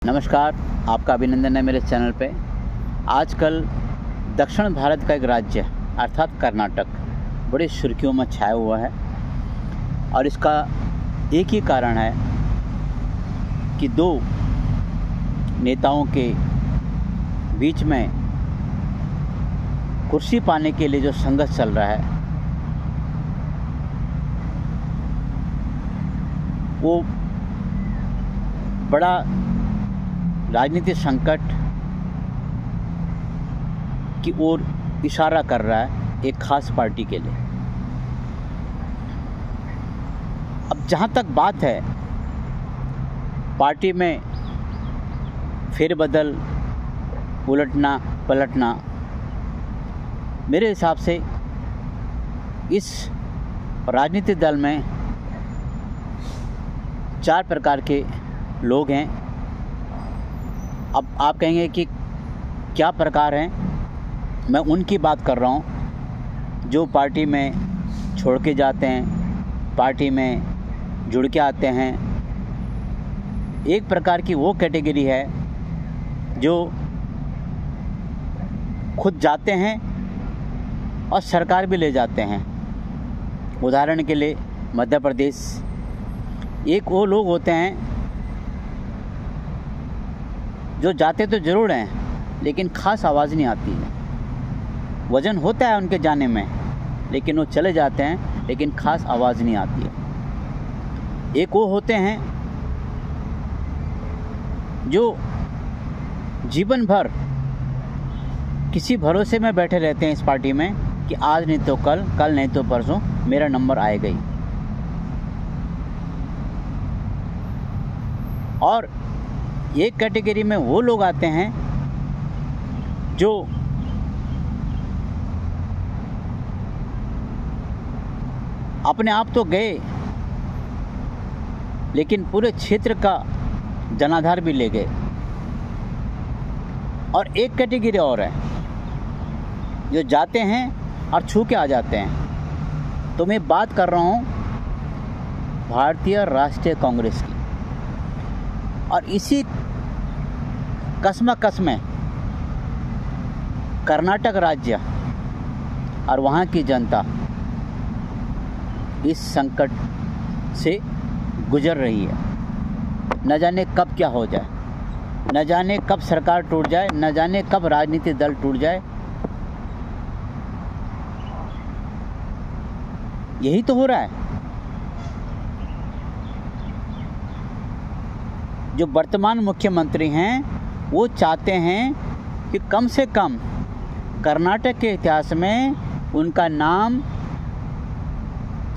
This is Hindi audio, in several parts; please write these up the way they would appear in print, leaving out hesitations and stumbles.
नमस्कार, आपका अभिनंदन है मेरे चैनल पे। आजकल दक्षिण भारत का एक राज्य अर्थात कर्नाटक बड़ी सुर्खियों में छाया हुआ है और इसका एक ही कारण है कि दो नेताओं के बीच में कुर्सी पाने के लिए जो संघर्ष चल रहा है वो बड़ा राजनीतिक संकट की ओर इशारा कर रहा है एक खास पार्टी के लिए। अब जहाँ तक बात है पार्टी में फेरबदल उलटना पलटना, मेरे हिसाब से इस राजनीतिक दल में चार प्रकार के लोग हैं। अब आप कहेंगे कि क्या प्रकार हैं, मैं उनकी बात कर रहा हूं जो पार्टी में छोड़ के जाते हैं, पार्टी में जुड़ के आते हैं। एक प्रकार की वो कैटेगरी है जो खुद जाते हैं और सरकार भी ले जाते हैं। उदाहरण के लिए मध्य प्रदेश। एक वो लोग होते हैं जो जाते तो ज़रूर हैं लेकिन ख़ास आवाज़ नहीं आती है। वज़न होता है उनके जाने में लेकिन वो चले जाते हैं लेकिन ख़ास आवाज़ नहीं आती है। एक वो होते हैं जो जीवन भर किसी भरोसे में बैठे रहते हैं इस पार्टी में कि आज नहीं तो कल, कल नहीं तो परसों मेरा नंबर आएगा ही। और एक कैटेगरी में वो लोग आते हैं जो अपने आप तो गए लेकिन पूरे क्षेत्र का जनाधार भी ले गए। और एक कैटेगरी और है जो जाते हैं और छू के आ जाते हैं। तो मैं बात कर रहा हूँ भारतीय राष्ट्रीय कांग्रेस की। और इसी कस्म में कर्नाटक राज्य और वहाँ की जनता इस संकट से गुजर रही है। न जाने कब क्या हो जाए, न जाने कब सरकार टूट जाए, न जाने कब राजनीतिक दल टूट जाए। यही तो हो रहा है। जो वर्तमान मुख्यमंत्री हैं वो चाहते हैं कि कम से कम कर्नाटक के इतिहास में उनका नाम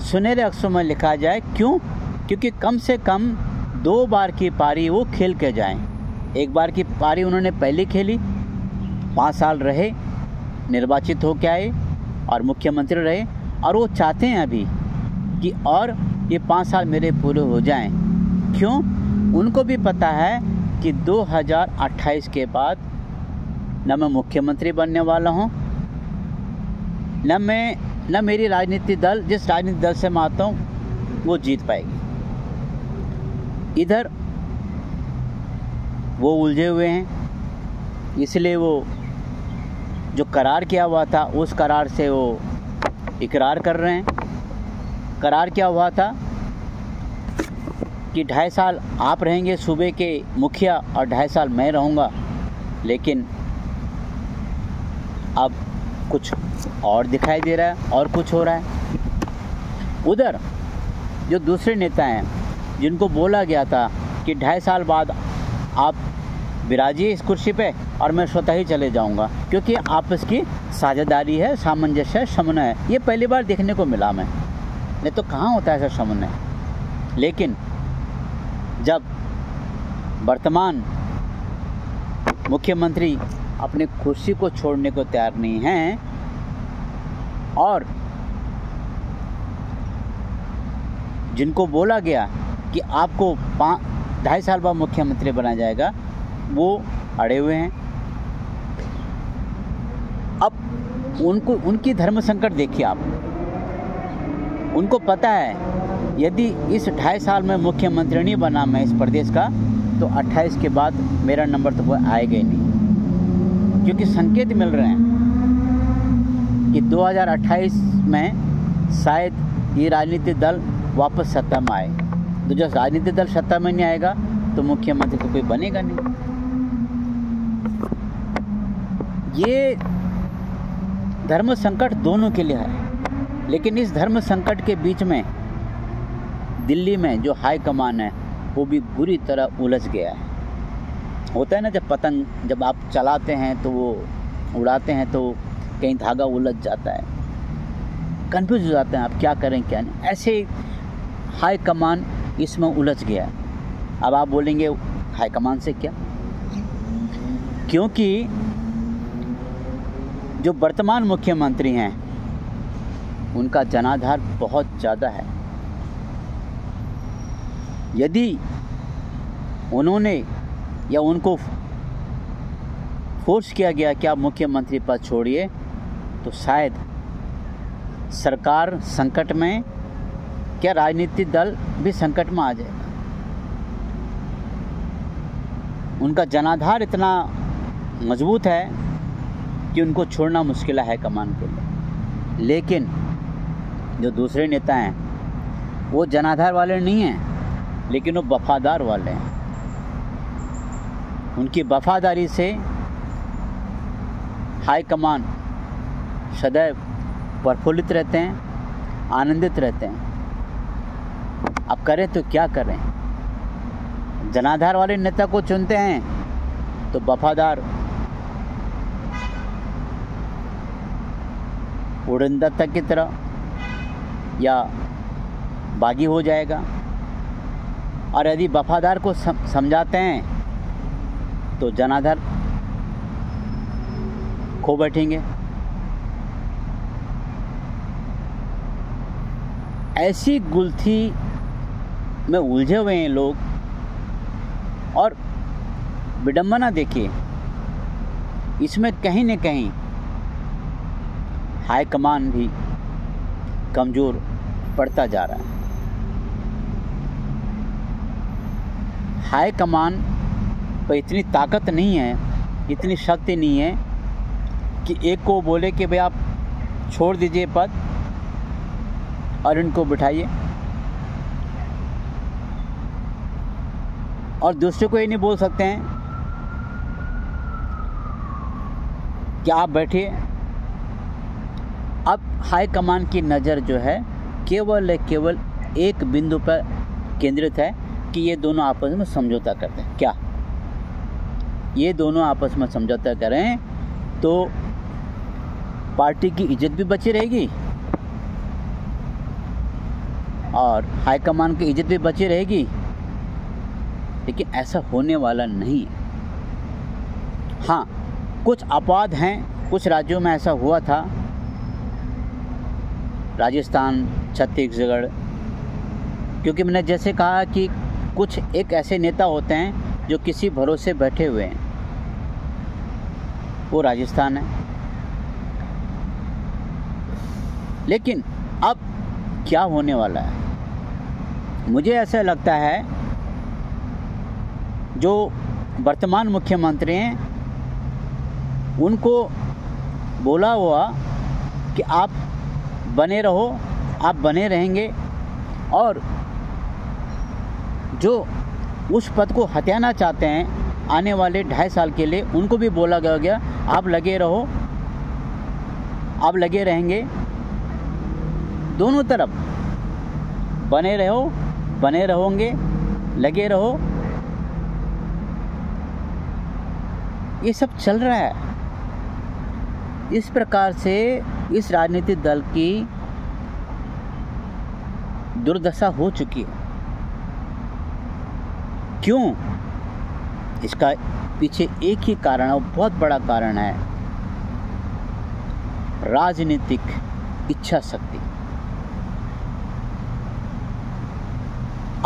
सुनहरे अक्षरों में लिखा जाए। क्यों? क्योंकि कम से कम 2 बार की पारी वो खेल के जाएं। एक बार की पारी उन्होंने पहले खेली, 5 साल रहे, निर्वाचित होकर आए और मुख्यमंत्री रहे। और वो चाहते हैं अभी कि और ये 5 साल मेरे पूरे हो जाएं। क्यों? उनको भी पता है कि 2028 के बाद न मैं मुख्यमंत्री बनने वाला हूँ, न मेरी राजनीतिक दल, जिस राजनीतिक दल से मैं आता हूँ वो जीत पाएगी। इधर वो उलझे हुए हैं, इसलिए वो जो करार किया हुआ था उस करार से वो इकरार कर रहे हैं। करार क्या हुआ था कि 2.5 साल आप रहेंगे सूबे के मुखिया और 2.5 साल मैं रहूँगा। लेकिन अब कुछ और दिखाई दे रहा है और कुछ हो रहा है। उधर जो दूसरे नेता हैं जिनको बोला गया था कि 2.5 साल बाद आप विराजिए इस कुर्सी पे और मैं स्वतः ही चले जाऊंगा, क्योंकि आपस की साझेदारी है, सामंजस्य है, समन्वय है। ये पहली बार देखने को मिला मैं, नहीं तो कहाँ होता है ऐसा समन्वय। लेकिन जब वर्तमान मुख्यमंत्री अपने कुर्सी को छोड़ने को तैयार नहीं हैं और जिनको बोला गया कि आपको 2.5 साल बाद मुख्यमंत्री बनाया जाएगा, वो अड़े हुए हैं। अब उनकी धर्म संकट देखिए आप। उनको पता है यदि इस 2.5 साल में मुख्यमंत्री नहीं बना मैं इस प्रदेश का, तो 28 के बाद मेरा नंबर तो कोई आएगा ही नहीं, क्योंकि संकेत मिल रहे हैं कि 2028 में शायद ये राजनीतिक दल वापस सत्ता में आए। तो जब राजनीतिक दल सत्ता में नहीं आएगा तो मुख्यमंत्री तो कोई बनेगा नहीं। ये धर्म संकट दोनों के लिए है, लेकिन इस धर्म संकट के बीच में दिल्ली में जो हाई कमान है वो भी बुरी तरह उलझ गया है। होता है ना, जब पतंग जब आप चलाते हैं तो वो उड़ाते हैं तो कहीं धागा उलझ जाता है, कंफ्यूज हो जाते हैं आप क्या करें क्या नहीं। ऐसे हाई कमान इसमें उलझ गया है। अब आप बोलेंगे हाई कमान से क्या, क्योंकि जो वर्तमान मुख्यमंत्री हैं उनका जनाधार बहुत ज़्यादा है। यदि उन्होंने या उनको फोर्स किया गया कि आप मुख्यमंत्री पद छोड़िए तो शायद सरकार संकट में, क्या राजनीतिक दल भी संकट में आ जाएगा। उनका जनाधार इतना मजबूत है कि उनको छोड़ना मुश्किल है कमान के लिए। लेकिन जो दूसरे नेता हैं वो जनाधार वाले नहीं हैं, लेकिन वो वफादार वाले हैं। उनकी वफादारी से हाई कमान सदैव प्रफुल्लित रहते हैं, आनंदित रहते हैं। अब करें तो क्या करें, जनाधार वाले नेता को चुनते हैं तो वफादार उड़नदत्ता की तरह या बागी हो जाएगा, और यदि वफादार को समझाते हैं तो जनाधार खो बैठेंगे। ऐसी गुत्थी में उलझे हुए हैं लोग। और विडंबना देखिए, इसमें कहीं न कहीं हाई कमान भी कमज़ोर पड़ता जा रहा है। हाई कमान पर इतनी ताकत नहीं है, इतनी शक्ति नहीं है कि एक को बोले कि भाई आप छोड़ दीजिए पद और इनको बिठाइए, और दूसरे को ये नहीं बोल सकते हैं कि आप बैठिए। अब हाई कमान की नज़र जो है केवल एक बिंदु पर केंद्रित है कि ये दोनों आपस में समझौता करते हैं। क्या ये दोनों आपस में समझौता करें तो पार्टी की इज्जत भी बची रहेगी और हाई कमान की इज्जत भी बची रहेगी, लेकिन ऐसा होने वाला नहीं है। हाँ, कुछ अपवाद हैं, कुछ राज्यों में ऐसा हुआ था, राजस्थान, छत्तीसगढ़, क्योंकि मैंने जैसे कहा कि कुछ एक ऐसे नेता होते हैं जो किसी भरोसे बैठे हुए हैं, वो राजस्थान है। लेकिन अब क्या होने वाला है, मुझे ऐसा लगता है जो वर्तमान मुख्यमंत्री हैं उनको बोला हुआ कि आप बने रहो, आप बने रहेंगे, और जो उस पद को हथियाना चाहते हैं आने वाले 2.5 साल के लिए, उनको भी बोला गया आप लगे रहो, आप लगे रहेंगे। दोनों तरफ बने रहो, बने रहोगे, लगे रहो, ये सब चल रहा है। इस प्रकार से इस राजनीतिक दल की दुर्दशा हो चुकी है। क्यों? इसका पीछे एक ही कारण है, बहुत बड़ा कारण है, राजनीतिक इच्छा शक्ति।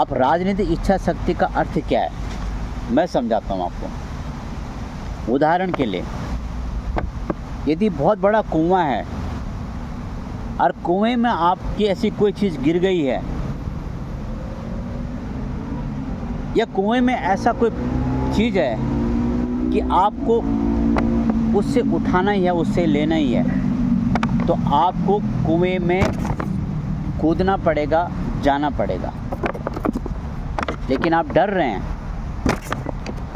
अब राजनीतिक इच्छा शक्ति का अर्थ क्या है, मैं समझाता हूँ आपको। उदाहरण के लिए, यदि बहुत बड़ा कुआं है और कुएं में आपकी ऐसी कोई चीज़ गिर गई है या कुएं में ऐसा कोई चीज़ है कि आपको उससे उठाना ही है, उससे लेना ही है, तो आपको कुएं में कूदना पड़ेगा, जाना पड़ेगा। लेकिन आप डर रहे हैं,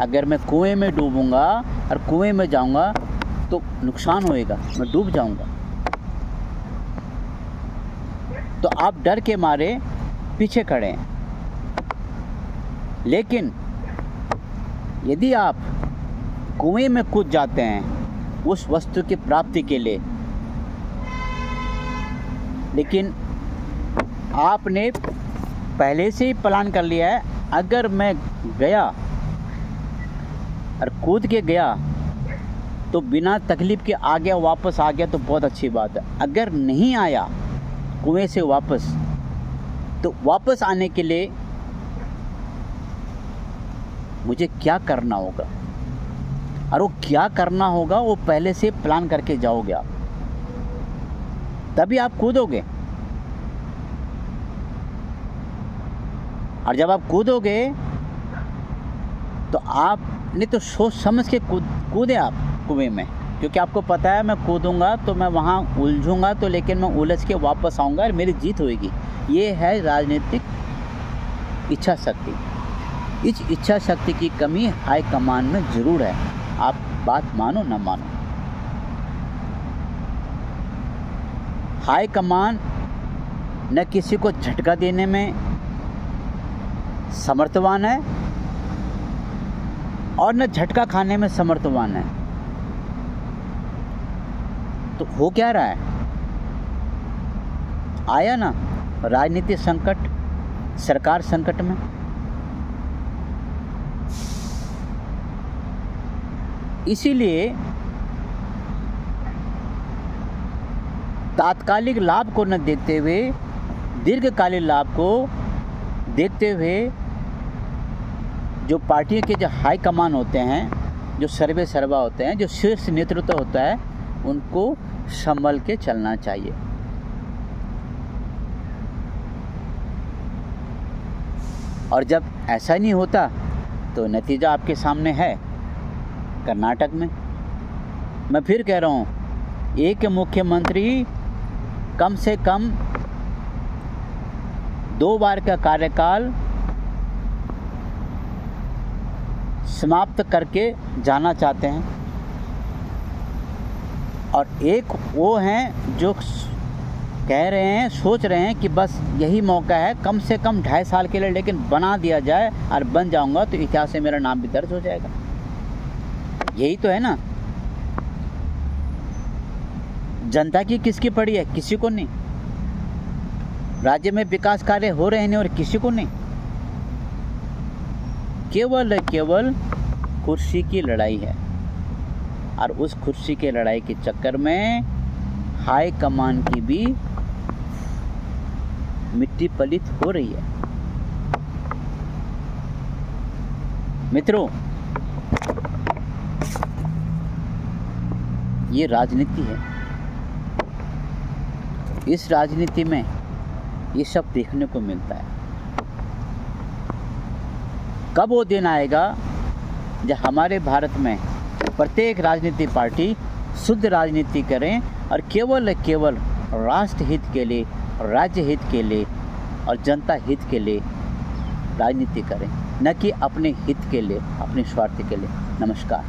अगर मैं कुएं में डूबूंगा और कुएं में जाऊंगा तो नुकसान होएगा, मैं डूब जाऊंगा। तो आप डर के मारे पीछे खड़े हैं। लेकिन यदि आप कुएं में कूद जाते हैं उस वस्तु की प्राप्ति के लिए, लेकिन आपने पहले से ही प्लान कर लिया है, अगर मैं गया और कूद के गया तो बिना तकलीफ़ के आ गया, वापस आ गया तो बहुत अच्छी बात है। अगर नहीं आया कुएं से वापस, तो वापस आने के लिए मुझे क्या करना होगा, और वो क्या करना होगा वो पहले से प्लान करके जाओगे आप, तभी आप कूदोगे। और जब आप कूदोगे तो आपने तो सोच समझ के कूदे आप कुएं में, क्योंकि आपको पता है मैं कूदूंगा तो मैं वहाँ उलझूंगा, तो लेकिन मैं उलझ के वापस आऊँगा और मेरी जीत होएगी। ये है राजनीतिक इच्छा शक्ति। इस इच्छा शक्ति की कमी हाई कमान में ज़रूर है, आप बात मानो ना मानो। हाई कमान न किसी को झटका देने में समर्थवान है और न झटका खाने में समर्थवान है। तो हो क्या रहा है, आया ना राजनीतिक संकट, सरकार संकट में। इसीलिए तात्कालिक लाभ को न देखते हुए दीर्घकालीन लाभ को देखते हुए जो पार्टी के जो हाई कमान होते हैं, जो सर्वे सर्वा होते हैं, जो शीर्ष नेतृत्व होता है, उनको संभल के चलना चाहिए। और जब ऐसा नहीं होता तो नतीजा आपके सामने है। कर्नाटक में मैं फिर कह रहा हूँ, एक मुख्यमंत्री कम से कम 2 बार का कार्यकाल समाप्त करके जाना चाहते हैं, और एक वो हैं जो कह रहे हैं, सोच रहे हैं कि बस यही मौका है, कम से कम 2.5 साल के लिए लेकिन बना दिया जाए, और बन जाऊंगा तो इतिहास में मेरा नाम भी दर्ज हो जाएगा। यही तो है ना। जनता की किसकी पड़ी है, किसी को नहीं। राज्य में विकास कार्य हो रहे हैं और किसी को नहीं। केवल कुर्सी की लड़ाई है, और उस कुर्सी के लड़ाई के चक्कर में हाई कमान की भी मिट्टी पलित हो रही है। मित्रों, ये राजनीति है। इस राजनीति में ये सब देखने को मिलता है। कब वो दिन आएगा जब हमारे भारत में प्रत्येक राजनीतिक पार्टी शुद्ध राजनीति करें और केवल राष्ट्र हित के लिए, राज्य हित के लिए और जनता हित के लिए राजनीति करें, न कि अपने हित के लिए, अपने स्वार्थ के लिए। नमस्कार।